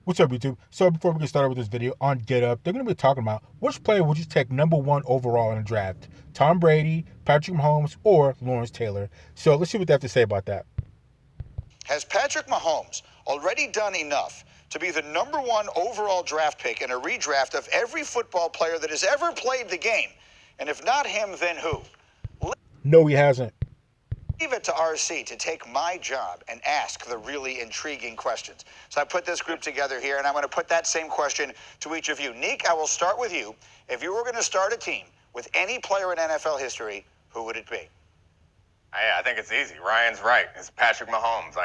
What's up, YouTube? So before we get started with this video on Get Up, they're going to be talking about which player would you take #1 overall in the draft? Tom Brady, Patrick Mahomes, or Lawrence Taylor? So let's see what they have to say about that. Has Patrick Mahomes already done enough to be the #1 overall draft pick in a redraft of every football player that has ever played the game? And if not him, then who? No, he hasn't. Leave it to RC to take my job and ask the really intriguing questions. So I put this group together here, and I'm going to put that same question to each of you. Neek, I will start with you. If you were going to start a team with any player in NFL history, who would it be? I think it's easy. Ryan's right. It's Patrick Mahomes.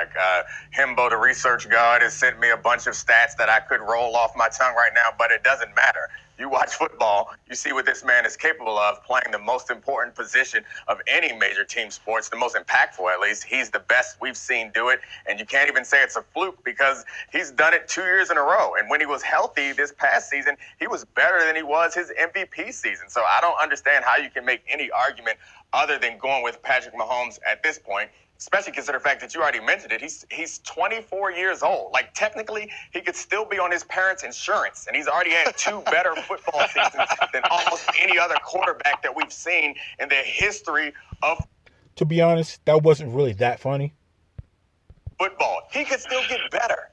Himbo, the research god, has sent me a bunch of stats that I could roll off my tongue right now, but it doesn't matter. You watch football, you see what this man is capable of, playing the most important position of any major team sports, the most impactful at least. He's the best we've seen do it, and you can't even say it's a fluke because he's done it 2 years in a row. And when he was healthy this past season, he was better than he was his MVP season. So I don't understand how you can make any argument other than going with Patrick Mahomes at this point, especially consider the fact that you already mentioned it. He's 24 years old. Like, technically, he could still be on his parents' insurance, and he's already had 2 better football seasons than almost any other quarterback that we've seen in the history of. To be honest, that wasn't really that funny. Football. He could still get better.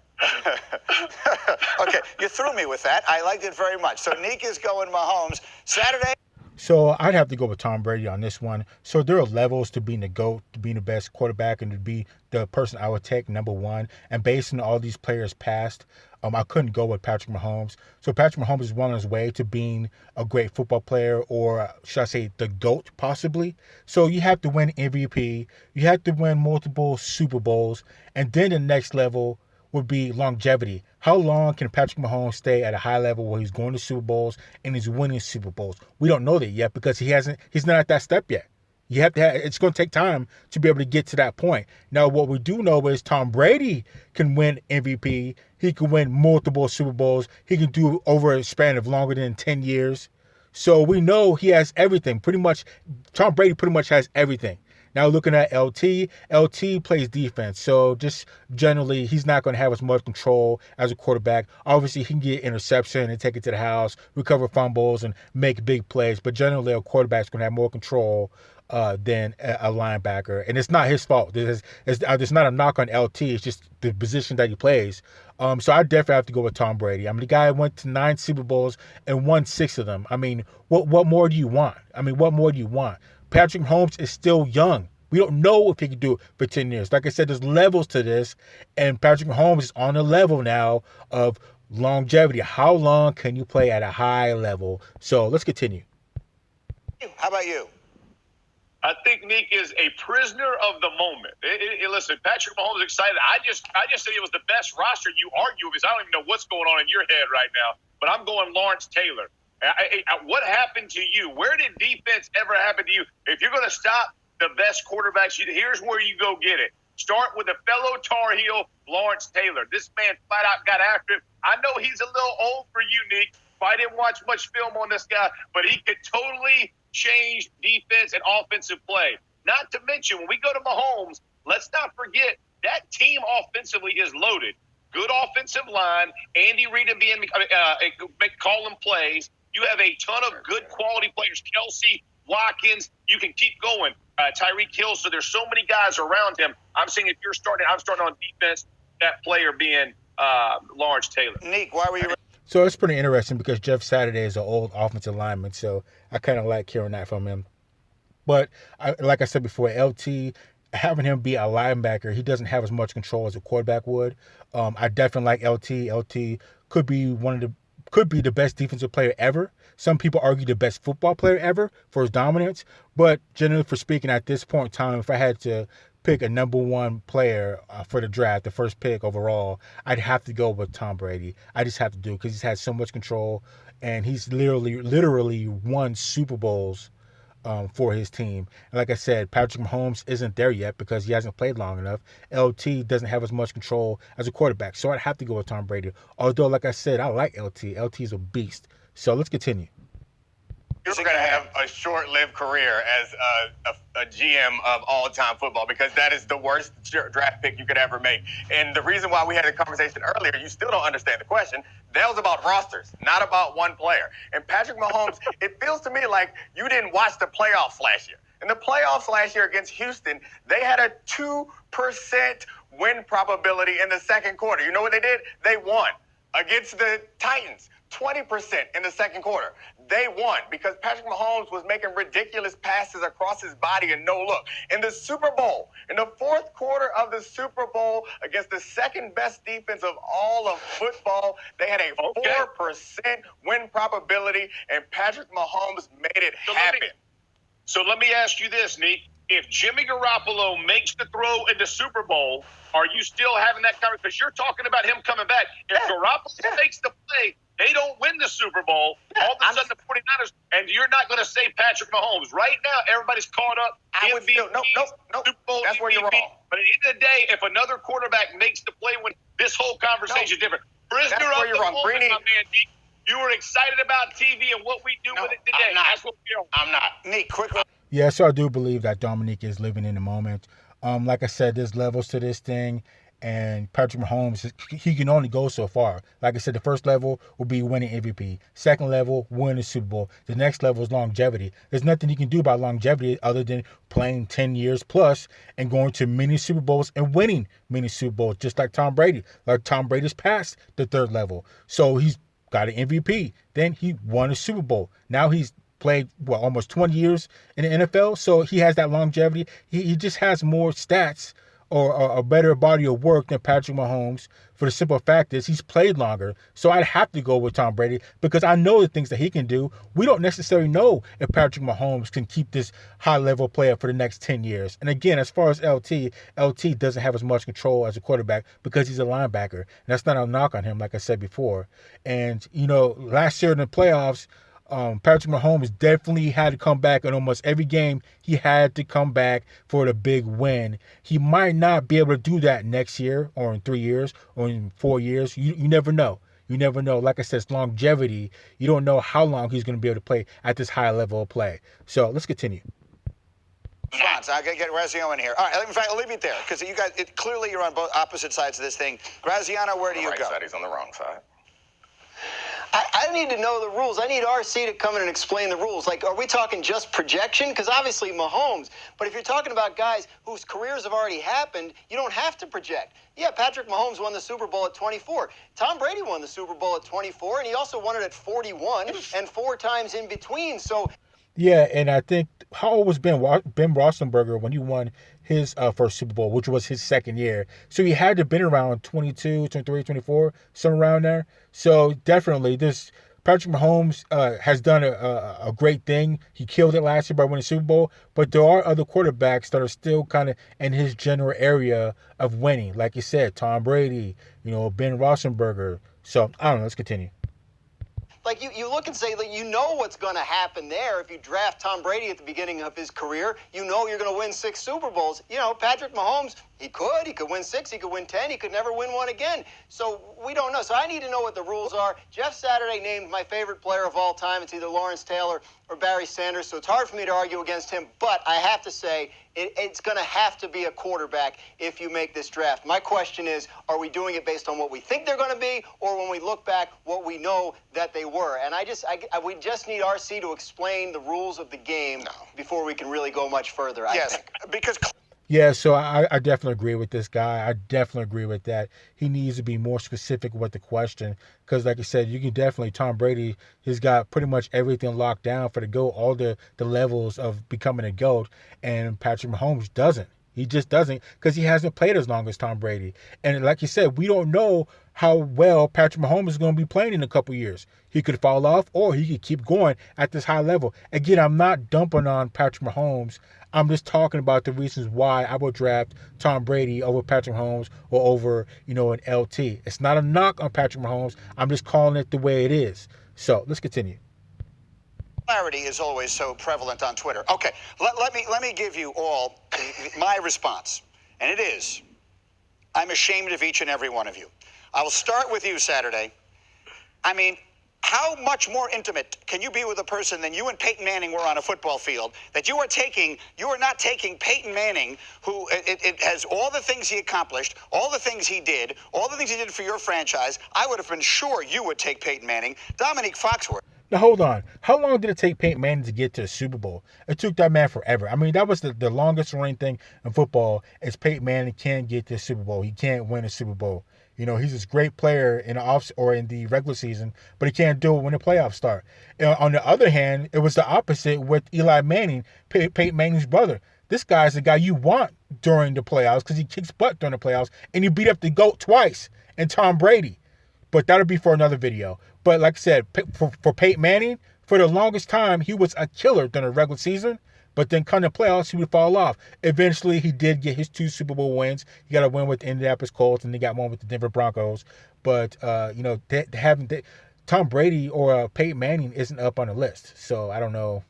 Okay, you threw me with that. I liked it very much. So Neek is going Mahomes. Saturday. So I'd have to go with Tom Brady on this one. So there are levels to being the GOAT, to being the best quarterback, and to be the person I would take #1. And based on all these players past, I couldn't go with Patrick Mahomes. So Patrick Mahomes is well on his way to being a great football player, or should I say the GOAT possibly. So you have to win MVP, you have to win multiple Super Bowls, and then the next level would be longevity. How long can Patrick Mahomes stay at a high level where he's going to Super Bowls and he's winning Super Bowls? We don't know that yet because he's not at that step yet. It's going to take time to be able to get to that point. Now, what we do know is Tom Brady can win MVP. He can win multiple Super Bowls. He can do over a span of longer than 10 years. So we know he has everything. Tom Brady pretty much has everything. Now looking at LT plays defense. So just generally, he's not going to have as much control as a quarterback. Obviously, he can get interception and take it to the house, recover fumbles, and make big plays. But generally, a quarterback's going to have more control than a linebacker. And it's not his fault. It's not a knock on LT. It's just the position that he plays. So I definitely have to go with Tom Brady. I mean, the guy went to 9 Super Bowls and won 6 of them. I mean, what more do you want? What more do you want? Patrick Mahomes is still young. We don't know if he can do it for 10 years. Like I said, there's levels to this, and Patrick Mahomes is on a level now of longevity. How long can you play at a high level? So let's continue. How about you? I think Nick is a prisoner of the moment. Listen, Patrick Mahomes is excited. I just said it was the best roster. You argue because I don't even know what's going on in your head right now. But I'm going Lawrence Taylor. What happened to you? Where did defense ever happen to you? If you're going to stop the best quarterbacks, here's where you go get it. Start with a fellow Tar Heel, Lawrence Taylor. This man flat out got after him. I know he's a little old for you, Nick. I didn't watch much film on this guy, but he could totally change defense and offensive play. Not to mention, when we go to Mahomes, let's not forget that team offensively is loaded. Good offensive line, Andy Reid and calling plays. You have a ton of good quality players. Kelsey, Watkins, you can keep going. Tyreek Hill. So there's so many guys around him. I'm saying if you're starting, I'm starting on defense, that player being Lawrence Taylor. Neek, why were you? So it's pretty interesting because Jeff Saturday is an old offensive lineman, so I kind of like hearing that from him. But like I said before, LT, having him be a linebacker, he doesn't have as much control as a quarterback would. I definitely like LT. LT could be the best defensive player ever. Some people argue the best football player ever for his dominance. But generally for speaking, at this point in time, if I had to pick a #1 player for the draft, the first pick overall, I'd have to go with Tom Brady. I just have to do it because he's had so much control, and he's literally won Super Bowls for his team. And like I said, Patrick Mahomes isn't there yet because he hasn't played long enough. LT doesn't have as much control as a quarterback, so I'd have to go with Tom Brady. Although, like I said, I like LT. LT is a beast. So let's continue. You're going to have a short-lived career as a GM of all-time football because that is the worst draft pick you could ever make. And the reason why we had a conversation earlier, you still don't understand the question. That was about rosters, not about one player. And Patrick Mahomes, it feels to me like you didn't watch the playoffs last year. In the playoffs last year against Houston, they had a 2% win probability in the second quarter. You know what they did? They won. Against the Titans, 20% in the second quarter. They won because Patrick Mahomes was making ridiculous passes across his body and no look. In the Super Bowl, in the fourth quarter of the Super Bowl against the second best defense of all of football, they had a 4% win probability, and Patrick Mahomes made it happen. So let me ask you this, Nick. If Jimmy Garoppolo makes the throw in the Super Bowl, are you still having that conversation? Because you're talking about him coming back. If Garoppolo makes the play, they don't win the Super Bowl. All of a sudden, the 49ers, and you're not going to say Patrick Mahomes. Right now, everybody's caught up. No. Super Bowl That's MVP. where you're wrong. But at the end of the day, if another quarterback makes the play, when this whole conversation is different. Prisoner That's where of you're the wrong. moment, Greeny. my man, Nick. You were excited about TV and what we do with it today. I'm not. That's what we're doing. I'm not. Nick, quickly. Yeah, so I do believe that Dominique is living in the moment. Like I said, there's levels to this thing, and Patrick Mahomes, he can only go so far. Like I said, the first level will be winning MVP. Second level, winning the Super Bowl. The next level is longevity. There's nothing you can do about longevity other than playing 10 years plus and going to many Super Bowls and winning many Super Bowls, just like Tom Brady. Like Tom Brady's past the third level. So he's got an MVP. Then he won a Super Bowl. Now he's played almost 20 years in the NFL, so he has that longevity. He just has more stats or a better body of work than Patrick Mahomes. For the simple fact is he's played longer, so I'd have to go with Tom Brady because I know the things that he can do. We don't necessarily know if Patrick Mahomes can keep this high-level player for the next 10 years. And again, as far as LT doesn't have as much control as a quarterback because he's a linebacker. And that's not a knock on him, like I said before. And, last year in the playoffs, Patrick Mahomes definitely had to come back in almost every game. He had to come back for the big win. He might not be able to do that next year or in 3 years or in 4 years. You never know. You never know. Like I said, it's longevity. You don't know how long he's going to be able to play at this high level of play. So let's continue. Response. I gotta get Graziano in here. All right, in fact, I'll leave it there because you guys, clearly you're on both opposite sides of this thing. Graziano, where do you go? Side, he's on the wrong side. I need to know the rules. I need RC to come in and explain the rules. Like, are we talking just projection? Because obviously Mahomes. But if you're talking about guys whose careers have already happened, you don't have to project. Yeah, Patrick Mahomes won the Super Bowl at 24. Tom Brady won the Super Bowl at 24, and he also won it at 41 and 4 times in between. So. Yeah, and I think how old was Ben Roethlisberger when he won his first Super Bowl, which was his second year? So he had to have been around 22, 23, 24, somewhere around there. So definitely this Patrick Mahomes has done a great thing. He killed it last year by winning Super Bowl, but there are other quarterbacks that are still kind of in his general area of winning. Like you said, Tom Brady, Ben Roethlisberger. So I don't know. Let's continue. Like, you look and say, like, you know what's going to happen there. If you draft Tom Brady at the beginning of his career, you know you're going to win 6 Super Bowls. Patrick Mahomes, he could win 6, he could win 10, he could never win one again. So we don't know. So I need to know what the rules are. Jeff Saturday named my favorite player of all time. It's either Lawrence Taylor or Barry Sanders, so it's hard for me to argue against him. But I have to say, it's going to have to be a quarterback if you make this draft. My question is, are we doing it based on what we think they're going to be, or when we look back, what we know that they were? And we just need RC to explain the rules of the game before we can really go much further, I think. Because... Yeah, so I definitely agree with this guy. I definitely agree with that. He needs to be more specific with the question because, like I said, you can definitely, Tom Brady, he's got pretty much everything locked down for the GOAT, all the levels of becoming a GOAT, and Patrick Mahomes doesn't. He just doesn't because he hasn't played as long as Tom Brady. And like you said, we don't know how well Patrick Mahomes is going to be playing in a couple years. He could fall off or he could keep going at this high level. Again, I'm not dumping on Patrick Mahomes. I'm just talking about the reasons why I would draft Tom Brady over Patrick Mahomes or over, an LT. It's not a knock on Patrick Mahomes. I'm just calling it the way it is. So let's continue. Clarity is always so prevalent on Twitter. Okay, let me give you all my response, and it is, I'm ashamed of each and every one of you. I will start with you, Saturday. I mean, How much more intimate can you be with a person than you and Peyton Manning were on a football field? That you are not taking Peyton Manning, who it has all the things he accomplished, all the things he did, all the things he did for your franchise. I would have been sure you would take Peyton Manning. Dominique Foxworth. Now, hold on. How long did it take Peyton Manning to get to the Super Bowl? It took that man forever. I mean, that was the longest running thing in football is Peyton Manning can't get to the Super Bowl. He can't win a Super Bowl. You know, he's this great player in the off or in the regular season, but he can't do it when the playoffs start. On the other hand, it was the opposite with Eli Manning, Peyton Manning's brother. This guy's the guy you want during the playoffs because he kicks butt during the playoffs, and he beat up the GOAT twice, and Tom Brady. But that'll be for another video. But like I said, for Peyton Manning, for the longest time, he was a killer during the regular season. But then come the playoffs, he would fall off. Eventually, he did get his 2 Super Bowl wins. He got a win with the Indianapolis Colts, and he got one with the Denver Broncos. But, Tom Brady or Peyton Manning isn't up on the list. So I don't know.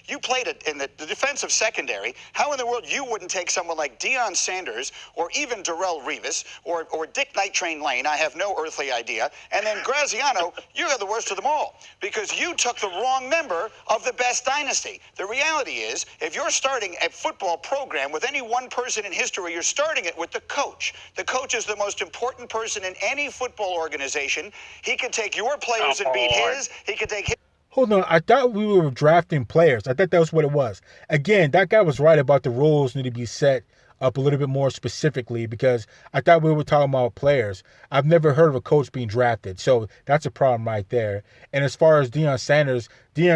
You played it in the defensive secondary. How in the world you wouldn't take someone like Deion Sanders or even Darrelle Revis or Dick Night Train Lane? I have no earthly idea. And then Graziano, you are the worst of them all because you took the wrong member of the best dynasty. The reality is, if you're starting a football program with any one person in history, you're starting it with the coach. The coach is the most important person in any football organization. He can take your players and beat his. He can take his. Hold on, I thought we were drafting players. I thought that was what it was. Again, that guy was right about the rules need to be set up a little bit more specifically because I thought we were talking about players. I've never heard of a coach being drafted, so that's a problem right there. And as far as Deion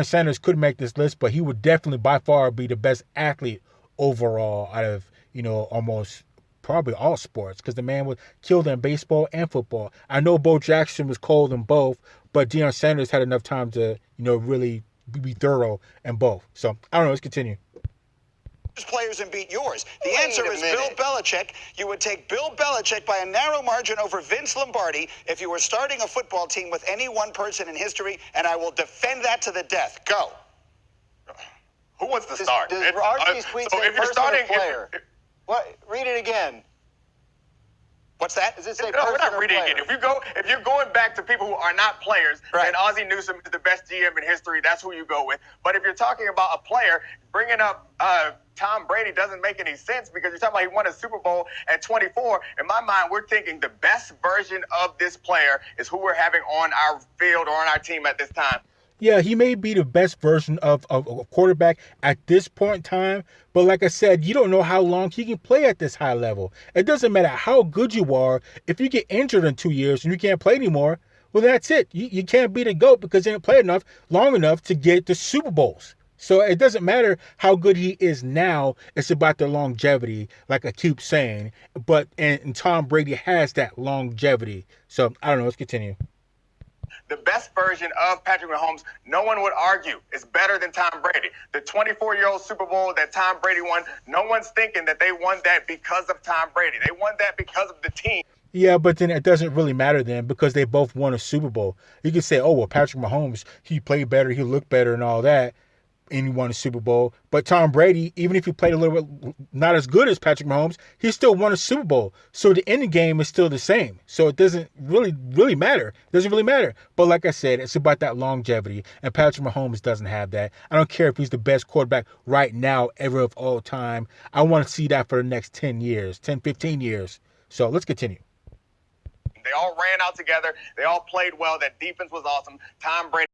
Sanders could make this list, but he would definitely by far be the best athlete overall out of, almost probably all sports because the man was killed in baseball and football. I know Bo Jackson was cold in both, but Deion Sanders had enough time to, really be thorough in both. So, I don't know. Let's continue. Players and beat yours. The answer is Bill Belichick. You would take Bill Belichick by a narrow margin over Vince Lombardi if you were starting a football team with any one person in history, and I will defend that to the death. Go. Who wants to start? Does RC's tweet say person or player? What? Read it again. What's that? Does it say No, we're person not or reading player? it. If you're going back to people who are not players, Right. then Ozzie Newsome is the best GM in history. That's who you go with. But if you're talking about a player, bringing up Tom Brady doesn't make any sense because you're talking about he won a Super Bowl at 24. In my mind, we're thinking the best version of this player is who we're having on our field or on our team at this time. Yeah, he may be the best version of a quarterback at this point in time, but like I said, you don't know how long he can play at this high level. It doesn't matter how good you are. If you get injured in 2 years and you can't play anymore, well, that's it. You can't be the GOAT because you didn't play long enough to get the Super Bowls. So it doesn't matter how good he is now. It's about the longevity, like I keep saying. And Tom Brady has that longevity. So I don't know. Let's continue. The best version of Patrick Mahomes, no one would argue, is better than Tom Brady. The 24-year-old Super Bowl that Tom Brady won, no one's thinking that they won that because of Tom Brady. They won that because of the team. Yeah, but then it doesn't really matter then because they both won a Super Bowl. You can say, oh, well, Patrick Mahomes, he played better, he looked better and all that, and he won a Super Bowl. But Tom Brady, even if he played a little bit not as good as Patrick Mahomes, he still won a Super Bowl. So the end game is still the same. So it doesn't really matter. It doesn't really matter. But like I said, it's about that longevity. And Patrick Mahomes doesn't have that. I don't care if he's the best quarterback right now ever of all time. I want to see that for the next 10 years, 10, 15 years. So let's continue. They all ran out together. They all played well. That defense was awesome. Tom Brady.